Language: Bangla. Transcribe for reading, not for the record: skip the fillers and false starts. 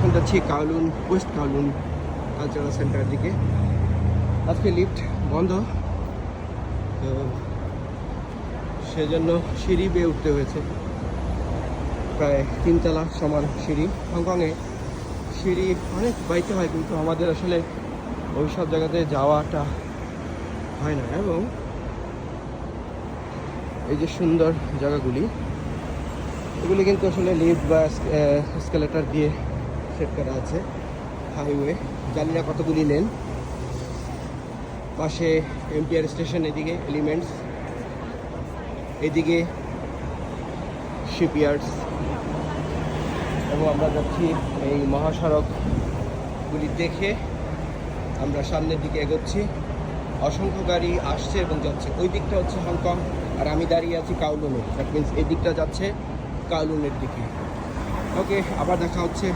এখন যাচ্ছি কাউলুন, ওয়েস্ট কাউলুন কালচারাল সেন্টারের দিকে। আজকে লিফট বন্ধ, তো সেজন্য সিঁড়ি বেয়ে উঠতে হয়েছে। প্রায় 3 তলা সমান সিঁড়ি। হংকংয়ে সিঁড়ি অনেক বাইতে হয়, কিন্তু আমাদের আসলে ওই সব জায়গাতে যাওয়াটা হয় না। এবং এই যে সুন্দর জায়গাগুলি, এগুলি কিন্তু আসলে লিফট বা এসকেলেটর দিয়ে সেট করা আছে। হাইওয়ে, জানি না কতগুলি লেন। পাশে এমটিআর স্টেশন, এদিকে এলিমেন্টস, এদিকে শিপইয়ার্ডস। এবং আমরা যাচ্ছি এই মহাসড়কগুলি দেখে আমরা সামনের দিকে এগোচ্ছি। অসংখ্য গাড়ি আসছে এবং যাচ্ছে। ওই দিকটা হচ্ছে হংকং, আর আমি দাঁড়িয়ে আছি কাউলুনে। দ্যাট মিনস এই দিকটা যাচ্ছে কাউলুনের দিকে। ওকে, আবার দেখা হচ্ছে।